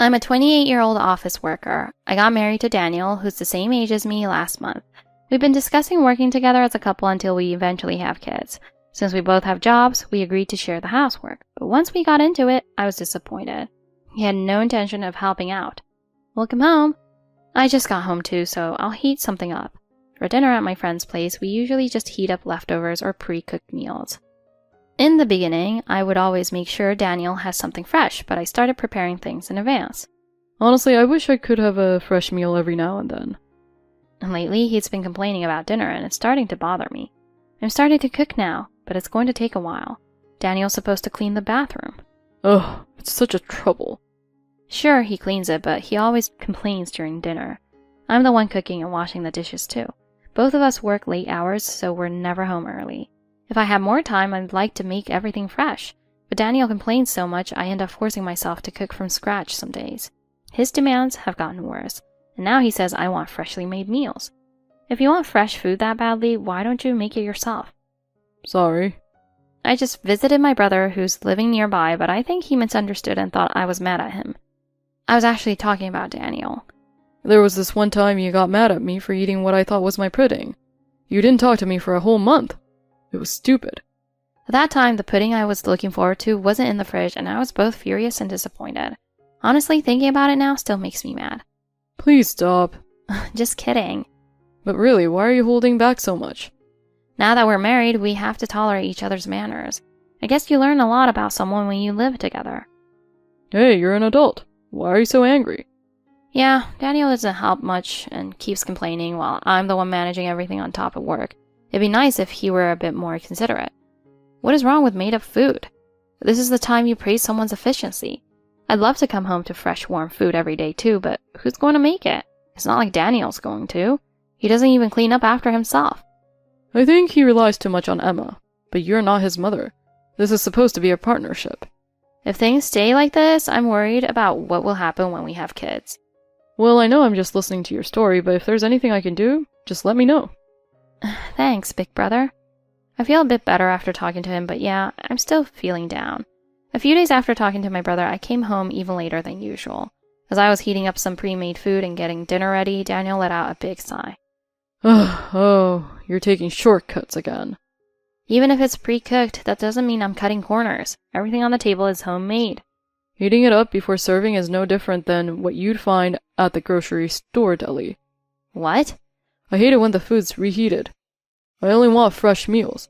I'm a 28-year-old office worker. I got married to Daniel, who's the same age as me, last month. We've been discussing working together as a couple until we eventually have kids. Since we both have jobs, we agreed to share the housework. But once we got into it, I was disappointed. He had no intention of helping out. Welcome home. I just got home too, so I'll heat something up. For dinner at my friend's place, we usually just heat up leftovers or pre-cooked meals. In the beginning, I would always make sure Daniel has something fresh, but I started preparing things in advance. Honestly, I wish I could have a fresh meal every now and then. And lately, he's been complaining about dinner, and it's starting to bother me. I'm starting to cook now, but it's going to take a while. Daniel's supposed to clean the bathroom. Ugh, it's such a trouble. Sure, he cleans it, but he always complains during dinner. I'm the one cooking and washing the dishes too. Both of us work late hours, so we're never home early. If I had more time, I'd like to make everything fresh. But Daniel complains so much, I end up forcing myself to cook from scratch some days. His demands have gotten worse, and now he says I want freshly made meals. If you want fresh food that badly, why don't you make it yourself? Sorry. I just visited my brother, who's living nearby, but I think he misunderstood and thought I was mad at him. I was actually talking about Daniel. There was this one time you got mad at me for eating what I thought was my pudding. You didn't talk to me for a whole month. It was stupid. At that time, the pudding I was looking forward to wasn't in the fridge, and I was both furious and disappointed. Honestly, thinking about it now still makes me mad. Please stop. Just kidding. But really, why are you holding back so much? Now that we're married, we have to tolerate each other's manners. I guess you learn a lot about someone when you live together. Hey, you're an adult. Why are you so angry? Yeah, Daniel doesn't help much and keeps complaining while I'm the one managing everything on top of work. It'd be nice if he were a bit more considerate. What is wrong with made-up food? This is the time you praise someone's efficiency. I'd love to come home to fresh, warm food every day too, but who's going to make it? It's not like Daniel's going to. He doesn't even clean up after himself. I think he relies too much on Emma, but you're not his mother. This is supposed to be a partnership. If things stay like this, I'm worried about what will happen when we have kids. Well, I know I'm just listening to your story, but if there's anything I can do, just let me know. Thanks, big brother. I feel a bit better after talking to him, but yeah, I'm still feeling down. A few days after talking to my brother, I came home even later than usual. As I was heating up some pre-made food and getting dinner ready, Daniel let out a big sigh. Oh, you're taking shortcuts again. Even if it's pre-cooked, that doesn't mean I'm cutting corners. Everything on the table is homemade. Heating it up before serving is no different than what you'd find at the grocery store deli. What? I hate it when the food's reheated. I only want fresh meals.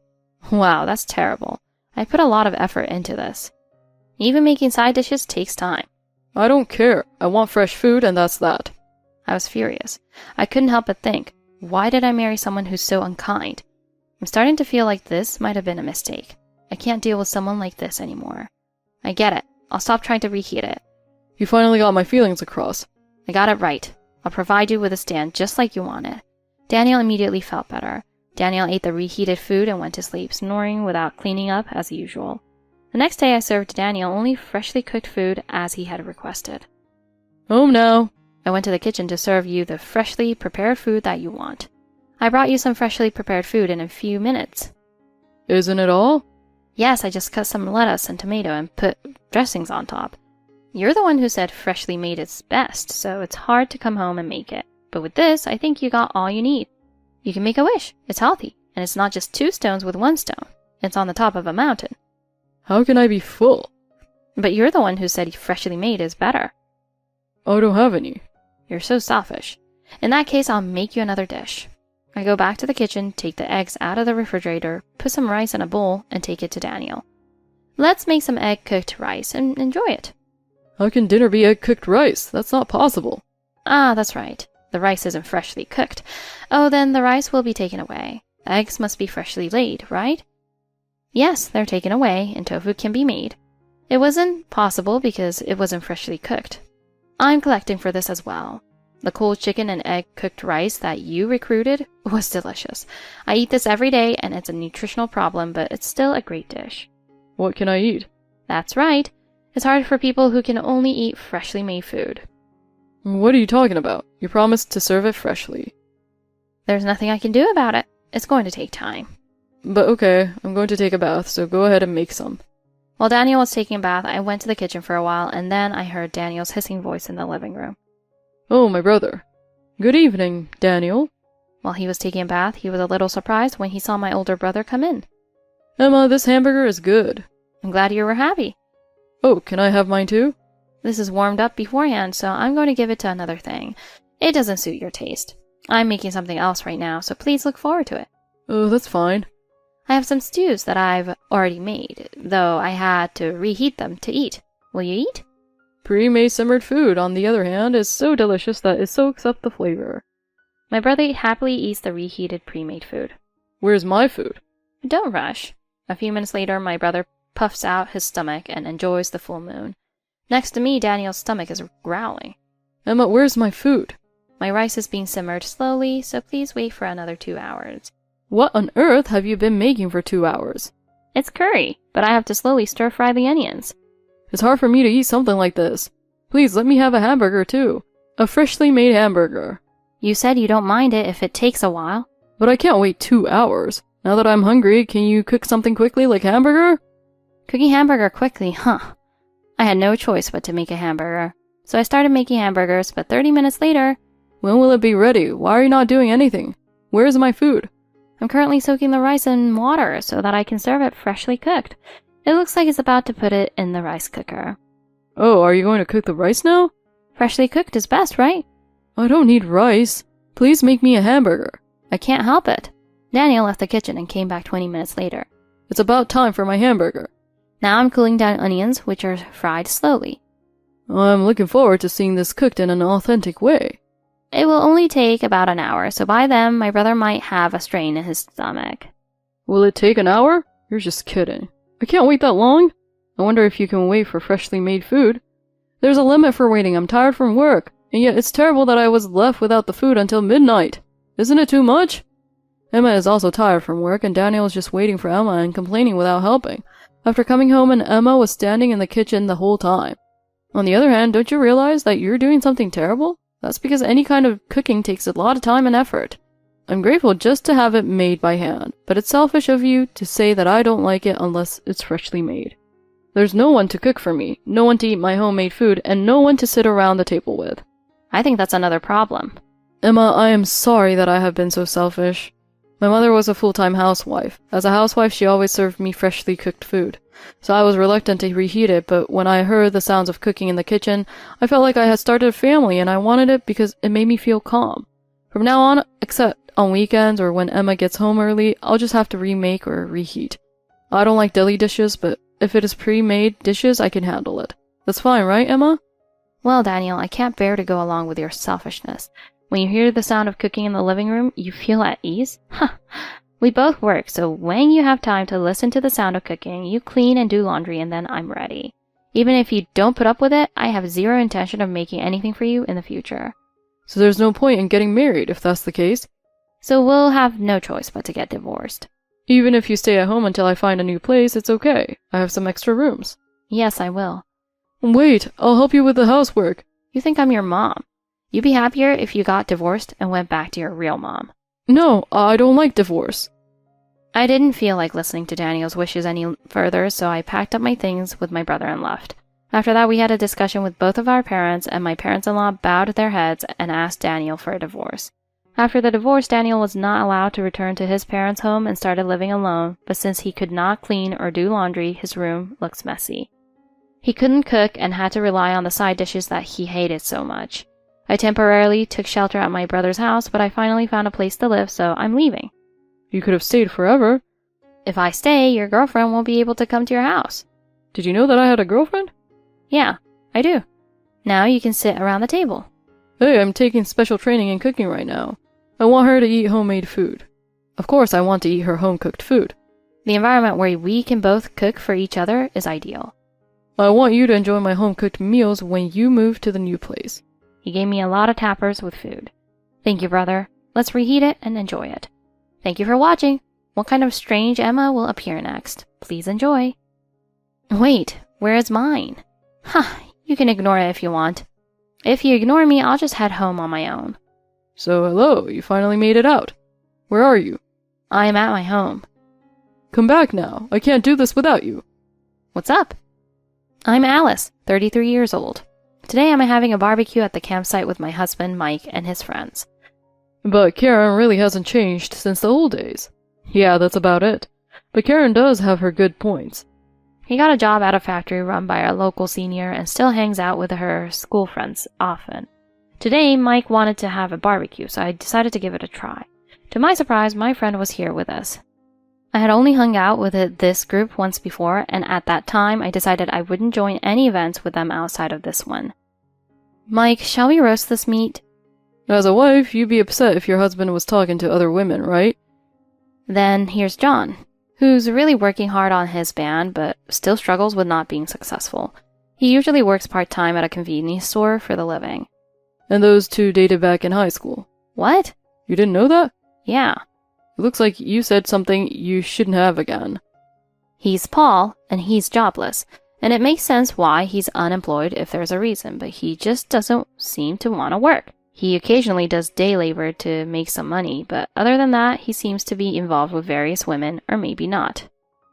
Wow, that's terrible. I put a lot of effort into this. Even making side dishes takes time. I don't care. I want fresh food and that's that. I was furious. I couldn't help but think, why did I marry someone who's so unkind? I'm starting to feel like this might have been a mistake. I can't deal with someone like this anymore. I get it. I'll stop trying to reheat it. You finally got my feelings across. I got it right. I'll provide you with a stand just like you wanted. Daniel immediately felt better. Daniel ate the reheated food and went to sleep, snoring without cleaning up as usual. The next day I served Daniel only freshly cooked food as he had requested. Home now. I went to the kitchen to serve you the freshly prepared food that you want. I brought you some freshly prepared food in a few minutes. Isn't it all? Yes, I just cut some lettuce and tomato and put dressings on top. You're the one who said freshly made is best, so it's hard to come home and make it. But with this, I think you got all you need. You can make a wish. It's healthy, and it's not just 2 stones with 1 stone. It's on the top of a mountain. How can I be full? But you're the one who said freshly made is better. I don't have any. You're so selfish. In that case, I'll make you another dish. I go back to the kitchen, take the eggs out of the refrigerator, put some rice in a bowl, and take it to Daniel. Let's make some egg-cooked rice and enjoy it. How can dinner be egg-cooked rice? That's not possible. Ah, that's right. The rice isn't freshly cooked. Oh, then the rice will be taken away. The eggs must be freshly laid, right? Yes, they're taken away, and tofu can be made. It wasn't possible because it wasn't freshly cooked. I'm collecting for this as well. The cold chicken and egg-cooked rice that you recruited was delicious. I eat this every day, and it's a nutritional problem, but it's still a great dish. What can I eat? That's right. It's hard for people who can only eat freshly made food. What are you talking about? You promised to serve it freshly. There's nothing I can do about it. It's going to take time. But okay, I'm going to take a bath, so go ahead and make some. While Daniel was taking a bath, I went to the kitchen for a while, and then I heard Daniel's hissing voice in the living room. Oh, my brother. Good evening, Daniel. While he was taking a bath, he was a little surprised when he saw my older brother come in. Emma, this hamburger is good. I'm glad you were happy. Oh, can I have mine too? This is warmed up beforehand, so I'm going to give it to another thing. It doesn't suit your taste. I'm making something else right now, so please look forward to it. Oh, that's fine. I have some stews that I've already made, though I had to reheat them to eat. Will you eat? Pre-made simmered food, on the other hand, is so delicious that it soaks up the flavor. My brother happily eats the reheated pre-made food. Where's my food? Don't rush. A few minutes later, my brother puffs out his stomach and enjoys the full moon. Next to me, Daniel's stomach is growling. Emma, where's my food? My rice is being simmered slowly, so please wait for another 2 hours. What on earth have you been making for 2 hours? It's curry, but I have to slowly stir-fry the onions. It's hard for me to eat something like this. Please let me have a hamburger too. A freshly made hamburger. You said you don't mind it if it takes a while. But I can't wait 2 hours. Now that I'm hungry, can you cook something quickly like hamburger? Cooking hamburger quickly, huh? I had no choice but to make a hamburger. So I started making hamburgers, but 30 minutes later... When will it be ready? Why are you not doing anything? Where's my food? I'm currently soaking the rice in water so that I can serve it freshly cooked. It looks like it's about to put it in the rice cooker. Oh, are you going to cook the rice now? Freshly cooked is best, right? I don't need rice. Please make me a hamburger. I can't help it. Daniel left the kitchen and came back 20 minutes later. It's about time for my hamburger. Now I'm cooling down onions, which are fried slowly. I'm looking forward to seeing this cooked in an authentic way. It will only take about an hour, so by then my brother might have a strain in his stomach. Will it take an hour? You're just kidding. I can't wait that long. I wonder if you can wait for freshly made food. There's a limit for waiting. I'm tired from work, and yet it's terrible that I was left without the food until midnight. Isn't it too much? Emma is also tired from work, and Daniel is just waiting for Emma and complaining without helping. After coming home, and Emma was standing in the kitchen the whole time. On the other hand, don't you realize that you're doing something terrible? That's because any kind of cooking takes a lot of time and effort. I'm grateful just to have it made by hand, but it's selfish of you to say that I don't like it unless it's freshly made. There's no one to cook for me, no one to eat my homemade food, and no one to sit around the table with. I think that's another problem. Emma, I am sorry that I have been so selfish. My mother was a full-time housewife. As a housewife, she always served me freshly cooked food. So I was reluctant to reheat it, but when I heard the sounds of cooking in the kitchen, I felt like I had started a family and I wanted it because it made me feel calm. From now on, except on weekends or when Emma gets home early, I'll just have to remake or reheat. I don't like deli dishes, but if it is pre-made dishes, I can handle it. That's fine, right, Emma? Well, Daniel, I can't bear to go along with your selfishness. When you hear the sound of cooking in the living room, you feel at ease? Huh. We both work, so when you have time to listen to the sound of cooking, you clean and do laundry and then I'm ready. Even if you don't put up with it, I have zero intention of making anything for you in the future. So there's no point in getting married if that's the case? So we'll have no choice but to get divorced. Even if you stay at home until I find a new place, it's okay. I have some extra rooms. Yes, I will. Wait, I'll help you with the housework. You think I'm your mom. You'd be happier if you got divorced and went back to your real mom. No, I don't like divorce. I didn't feel like listening to Daniel's wishes any further, so I packed up my things with my brother and left. After that, we had a discussion with both of our parents, and my parents-in-law bowed their heads and asked Daniel for a divorce. After the divorce, Daniel was not allowed to return to his parents' home and started living alone, but since he could not clean or do laundry, his room looks messy. He couldn't cook and had to rely on the side dishes that he hated so much. I temporarily took shelter at my brother's house, but I finally found a place to live, so I'm leaving. You could have stayed forever. If I stay, your girlfriend won't be able to come to your house. Did you know that I had a girlfriend? Yeah, I do. Now you can sit around the table. Hey, I'm taking special training in cooking right now. I want her to eat homemade food. Of course, I want to eat her home-cooked food. The environment where we can both cook for each other is ideal. I want you to enjoy my home-cooked meals when you move to the new place. He gave me a lot of tappers with food. Thank you, brother. Let's reheat it and enjoy it. Thank you for watching. What kind of strange Emma will appear next? Please enjoy. Wait, where is mine? Huh, you can ignore it if you want. If you ignore me, I'll just head home on my own. So, hello, you finally made it out. Where are you? I am at my home. Come back now. I can't do this without you. What's up? I'm Alice, 33 years old. Today I'm having a barbecue at the campsite with my husband, Mike, and his friends. But Karen really hasn't changed since the old days. Yeah, that's about it. But Karen does have her good points. He got a job at a factory run by a local senior and still hangs out with her school friends often. Today, Mike wanted to have a barbecue, so I decided to give it a try. To my surprise, my friend was here with us. I had only hung out with this group once before, and at that time, I decided I wouldn't join any events with them outside of this one. Mike, shall we roast this meat? As a wife, you'd be upset if your husband was talking to other women, right? Then here's John, who's really working hard on his band, but still struggles with not being successful. He usually works part-time at a convenience store for the living. And those two dated back in high school. What? You didn't know that? Yeah. It looks like you said something you shouldn't have again. He's Paul, and he's jobless, and it makes sense why he's unemployed if there's a reason, but he just doesn't seem to want to work. He occasionally does day labor to make some money, but other than that, he seems to be involved with various women, or maybe not.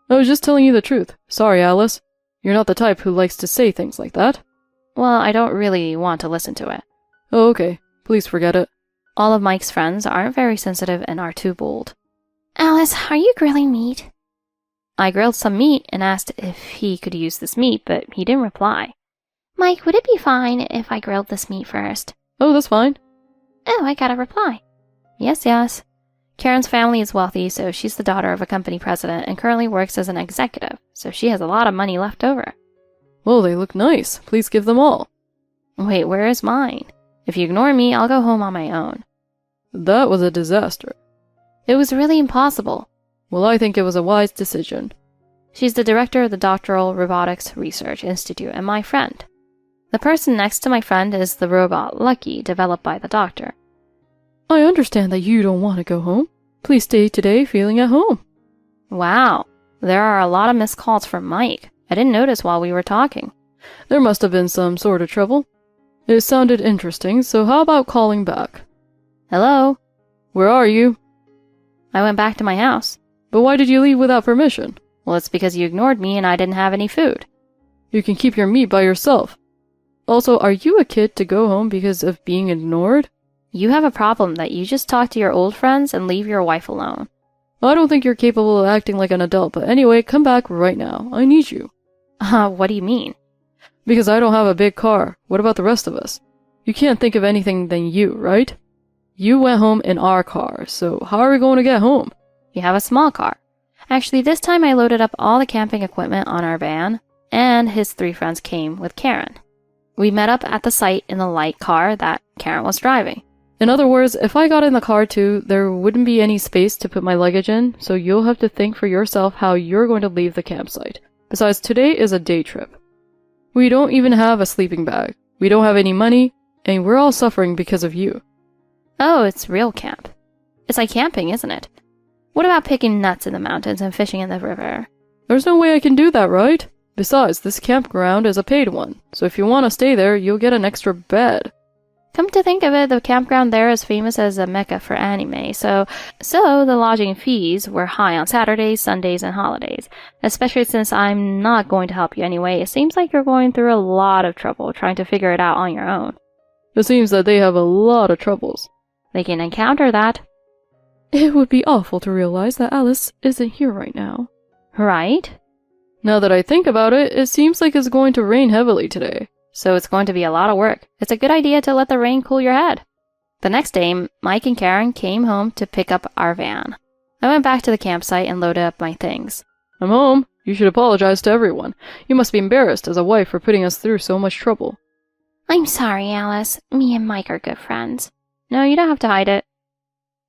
I was just telling you the truth. Sorry, Alice. You're not the type who likes to say things like that. Well, I don't really want to listen to it. Oh, okay. Please forget it. All of Mike's friends aren't very sensitive and are too bold. Alice, are you grilling meat? I grilled some meat and asked if he could use this meat, but he didn't reply. Mike, would it be fine if I grilled this meat first? Oh, that's fine. Oh, I got a reply. Yes. Karen's family is wealthy, so she's the daughter of a company president and currently works as an executive, so she has a lot of money left over. Well, they look nice. Please give them all. Wait, where is mine? If you ignore me, I'll go home on my own. That was a disaster. It was really impossible. Well, I think it was a wise decision. She's the director of the Doctoral Robotics Research Institute and my friend. The person next to my friend is the robot Lucky, developed by the doctor. I understand that you don't want to go home. Please stay today feeling at home. Wow, there are a lot of missed calls from Mike. I didn't notice while we were talking. There must have been some sort of trouble. It sounded interesting, so how about calling back? Hello? Where are you? I went back to my house. But why did you leave without permission? Well, it's because you ignored me and I didn't have any food. You can keep your meat by yourself. Also, are you a kid to go home because of being ignored? You have a problem that you just talk to your old friends and leave your wife alone. I don't think you're capable of acting like an adult, but anyway, come back right now. I need you. What do you mean? Because I don't have a big car. What about the rest of us? You can't think of anything than you, right? You went home in our car, so how are we going to get home? You have a small car. Actually, this time I loaded up all the camping equipment on our van, and his 3 friends came with Karen. We met up at the site in the light car that Karen was driving. In other words, if I got in the car too, there wouldn't be any space to put my luggage in, so you'll have to think for yourself how you're going to leave the campsite. Besides, today is a day trip. We don't even have a sleeping bag. We don't have any money, and we're all suffering because of you. Oh, it's real camp. It's like camping, isn't it? What about picking nuts in the mountains and fishing in the river? There's no way I can do that, right? Besides, this campground is a paid one, so if you want to stay there, you'll get an extra bed. Come to think of it, the campground there is famous as a mecca for anime, so the lodging fees were high on Saturdays, Sundays, and holidays. Especially since I'm not going to help you anyway, it seems like you're going through a lot of trouble trying to figure it out on your own. It seems that they have a lot of troubles. They can encounter that. It would be awful to realize that Alice isn't here right now. Right? Now that I think about it, it seems like it's going to rain heavily today. So it's going to be a lot of work. It's a good idea to let the rain cool your head. The next day, Mike and Karen came home to pick up our van. I went back to the campsite and loaded up my things. I'm home. You should apologize to everyone. You must be embarrassed as a wife for putting us through so much trouble. I'm sorry, Alice. Me and Mike are good friends. No, you don't have to hide it.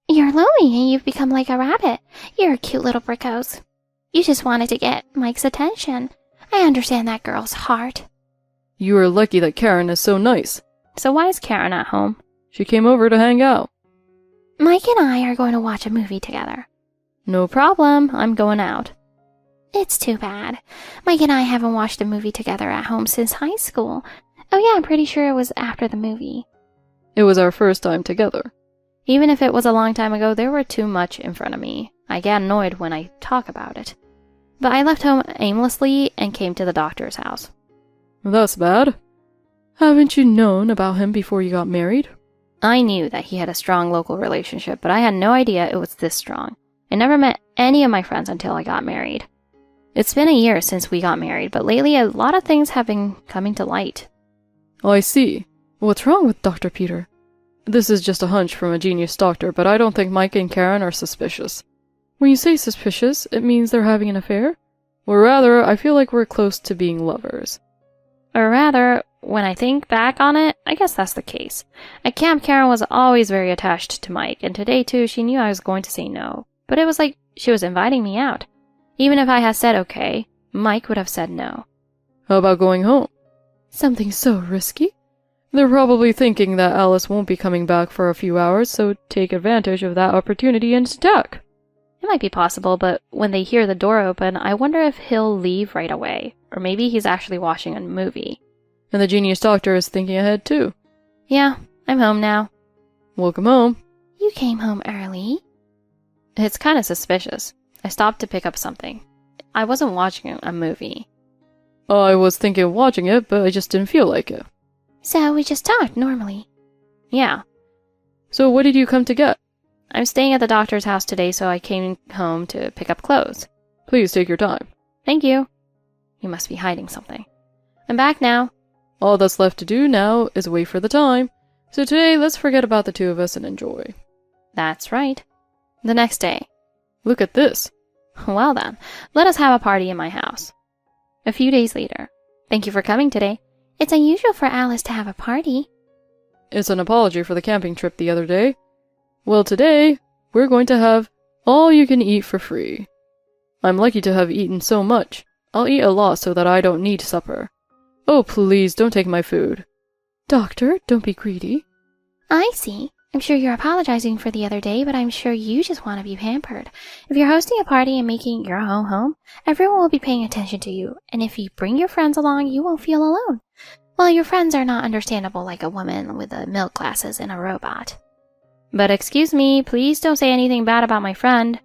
You're lonely and you've become like a rabbit. You're a cute little brickos. You just wanted to get Mike's attention. I understand that girl's heart. You are lucky that Karen is so nice. So why is Karen at home? She came over to hang out. Mike and I are going to watch a movie together. No problem. I'm going out. It's too bad. Mike and I haven't watched a movie together at home since high school. Oh yeah, I'm pretty sure it was after the movie. It was our first time together. Even if it was a long time ago, there were too much in front of me. I get annoyed when I talk about it. But I left home aimlessly and came to the doctor's house. That's bad. Haven't you known about him before you got married? I knew that he had a strong local relationship, but I had no idea it was this strong. I never met any of my friends until I got married. It's been a year since we got married, but lately a lot of things have been coming to light. Oh, I see. What's wrong with Dr. Peter? This is just a hunch from a genius doctor, but I don't think Mike and Karen are suspicious. When you say suspicious, it means they're having an affair? Or rather, I feel like we're close to being lovers. Or rather, when I think back on it, I guess that's the case. At camp, Karen was always very attached to Mike, and today too, she knew I was going to say no. But it was like she was inviting me out. Even if I had said okay, Mike would have said no. How about going home? Something so risky? They're probably thinking that Alice won't be coming back for a few hours, so take advantage of that opportunity and attack. It might be possible, but when they hear the door open, I wonder if he'll leave right away. Or maybe he's actually watching a movie. And the genius doctor is thinking ahead too. Yeah, I'm home now. Welcome home. You came home early. It's kind of suspicious. I stopped to pick up something. I wasn't watching a movie. I was thinking of watching it, but I just didn't feel like it. So we just talked normally. Yeah. So what did you come to get? I'm staying at the doctor's house today, so I came home to pick up clothes. Please take your time. Thank you. You must be hiding something. I'm back now. All that's left to do now is wait for the time. So today, let's forget about the two of us and enjoy. That's right. The next day. Look at this. Well then, let us have a party in my house. A few days later. Thank you for coming today. It's unusual for Alice to have a party. It's an apology for the camping trip the other day. Well, today, we're going to have all you can eat for free. I'm lucky to have eaten so much. I'll eat a lot so that I don't need supper. Oh, please, don't take my food. Doctor, don't be greedy. I see. I'm sure you're apologizing for the other day, but I'm sure you just want to be pampered. If you're hosting a party and making your home, everyone will be paying attention to you, and if you bring your friends along, you won't feel alone. Well, your friends are not understandable like a woman with the milk glasses and a robot. But excuse me, please don't say anything bad about my friend.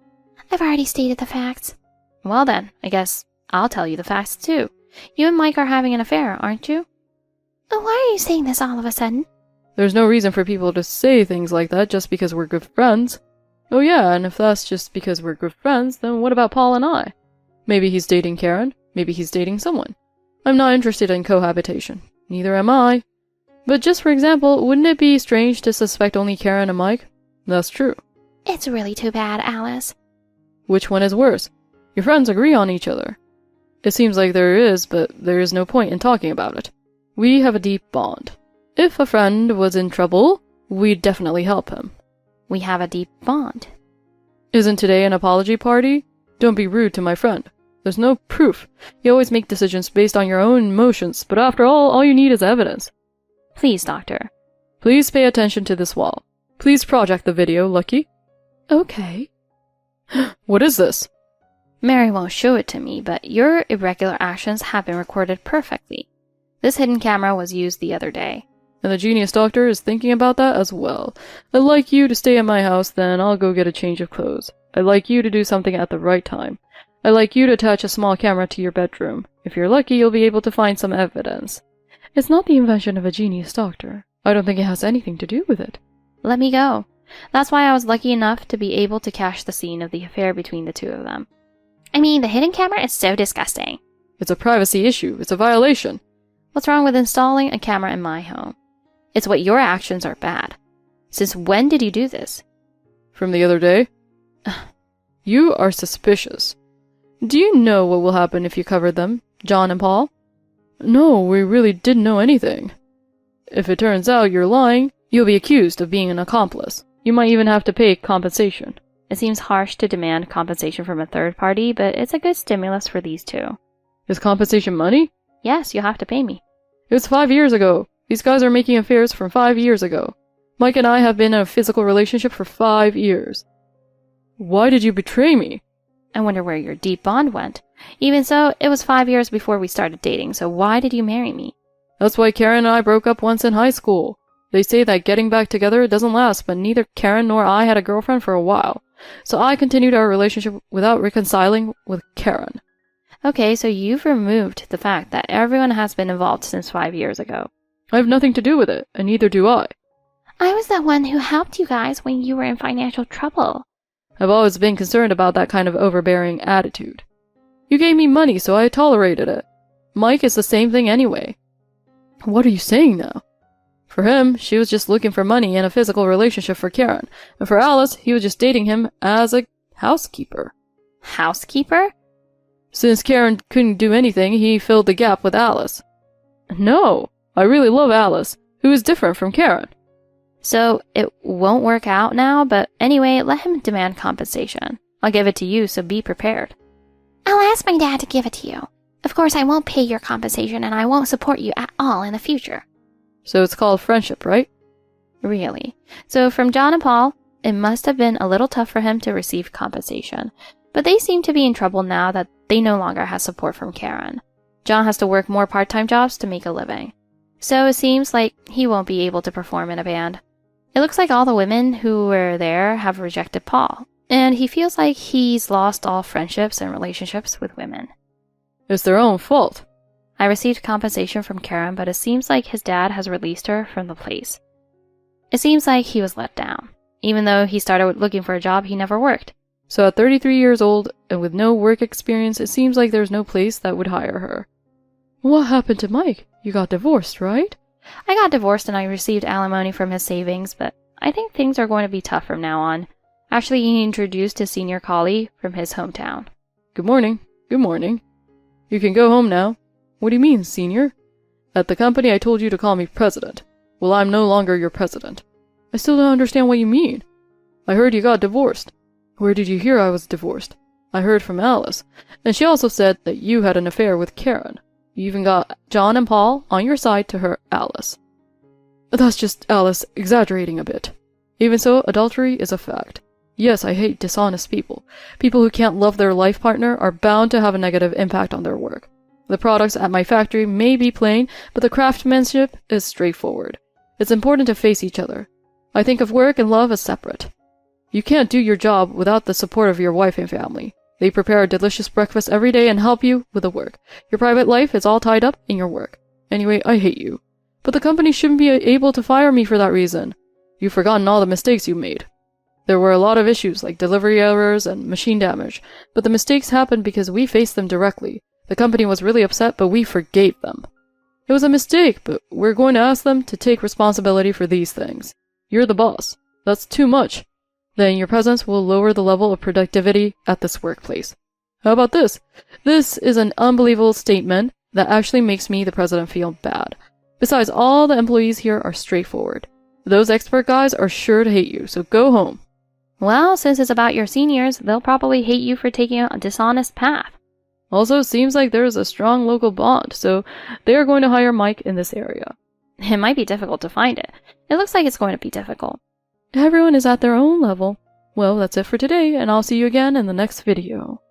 I've already stated the facts. Well then, I guess I'll tell you the facts too. You and Mike are having an affair, aren't you? Oh, why are you saying this all of a sudden? There's no reason for people to say things like that just because we're good friends. Oh yeah, and if that's just because we're good friends, then what about Paul and I? Maybe he's dating Karen, maybe he's dating someone. I'm not interested in cohabitation. Neither am I. But just for example, wouldn't it be strange to suspect only Karen and Mike? That's true. It's really too bad, Alice. Which one is worse? Your friends agree on each other. It seems like there is, but there is no point in talking about it. We have a deep bond. If a friend was in trouble, we'd definitely help him. We have a deep bond. Isn't today an apology party? Don't be rude to my friend. There's no proof. You always make decisions based on your own emotions, but after all you need is evidence. Please, Doctor. Please pay attention to this wall. Please project the video, Lucky. Okay. What is this? Mary won't show it to me, but your irregular actions have been recorded perfectly. This hidden camera was used the other day. And the genius doctor is thinking about that as well. I'd like you to stay at my house, then I'll go get a change of clothes. I'd like you to do something at the right time. I'd like you to attach a small camera to your bedroom. If you're lucky, you'll be able to find some evidence. It's not the invention of a genius doctor. I don't think it has anything to do with it. Let me go. That's why I was lucky enough to be able to catch the scene of the affair between the two of them. I mean, the hidden camera is so disgusting. It's a privacy issue. It's a violation. What's wrong with installing a camera in my home? It's what your actions are bad. Since when did you do this? From the other day. You are suspicious. Do you know what will happen if you covered them, John and Paul? No, we really didn't know anything. If it turns out you're lying, you'll be accused of being an accomplice. You might even have to pay compensation. It seems harsh to demand compensation from a third party, but it's a good stimulus for these two. Is compensation money? Yes, you'll have to pay me. It was 5 years ago. These guys are making affairs from 5 years ago. Mike and I have been in a physical relationship for 5 years. Why did you betray me? I wonder where your deep bond went. Even so, it was 5 years before we started dating, so why did you marry me? That's why Karen and I broke up once in high school. They say that getting back together doesn't last, but neither Karen nor I had a girlfriend for a while. So I continued our relationship without reconciling with Karen. Okay, so you've removed the fact that everyone has been involved since 5 years ago. I have nothing to do with it, and neither do I. I was the one who helped you guys when you were in financial trouble. I've always been concerned about that kind of overbearing attitude. You gave me money, so I tolerated it. Mike is the same thing anyway. What are you saying now? For him, she was just looking for money and a physical relationship for Karen, and for Alice, he was just dating him as a housekeeper. Housekeeper? Since Karen couldn't do anything, he filled the gap with Alice. No, I really love Alice, who is different from Karen. So it won't work out now, but anyway, let him demand compensation. I'll give it to you, so be prepared. I'll ask my dad to give it to you. Of course, I won't pay your compensation and I won't support you at all in the future. So it's called friendship, right? Really? So from John and Paul, it must have been a little tough for him to receive compensation. But they seem to be in trouble now that they no longer have support from Karen. John has to work more part-time jobs to make a living. So it seems like he won't be able to perform in a band. It looks like all the women who were there have rejected Paul, and he feels like he's lost all friendships and relationships with women. It's their own fault. I received compensation from Karen, but it seems like his dad has released her from the place. It seems like he was let down. Even though he started looking for a job, he never worked. So at 33 years old, and with no work experience, it seems like there's no place that would hire her. What happened to Mike? You got divorced, right? I got divorced and I received alimony from his savings, but I think things are going to be tough from now on. Actually, he introduced his senior colleague from his hometown. Good morning. Good morning. You can go home now. What do you mean, senior? At the company I told you to call me president. Well, I'm no longer your president. I still don't understand what you mean. I heard you got divorced. Where did you hear I was divorced? I heard from Alice, and she also said that you had an affair with Karen. You even got John and Paul on your side to hurt Alice. That's just Alice exaggerating a bit. Even so, adultery is a fact. Yes, I hate dishonest people. People who can't love their life partner are bound to have a negative impact on their work. The products at my factory may be plain, but the craftsmanship is straightforward. It's important to face each other. I think of work and love as separate. You can't do your job without the support of your wife and family. They prepare a delicious breakfast every day and help you with the work. Your private life is all tied up in your work. Anyway, I hate you. But the company shouldn't be able to fire me for that reason. You've forgotten all the mistakes you made. There were a lot of issues like delivery errors and machine damage, but the mistakes happened because we faced them directly. The company was really upset, but we forgave them. It was a mistake, but we're going to ask them to take responsibility for these things. You're the boss. That's too much. Then your presence will lower the level of productivity at this workplace. How about this? This is an unbelievable statement that actually makes me, the president, feel bad. Besides, all the employees here are straightforward. Those expert guys are sure to hate you, so go home. Well, since it's about your seniors, they'll probably hate you for taking a dishonest path. Also, it seems like there is a strong local bond, so they are going to hire Mike in this area. It might be difficult to find it. It looks like it's going to be difficult. Everyone is at their own level. Well, that's it for today, and I'll see you again in the next video.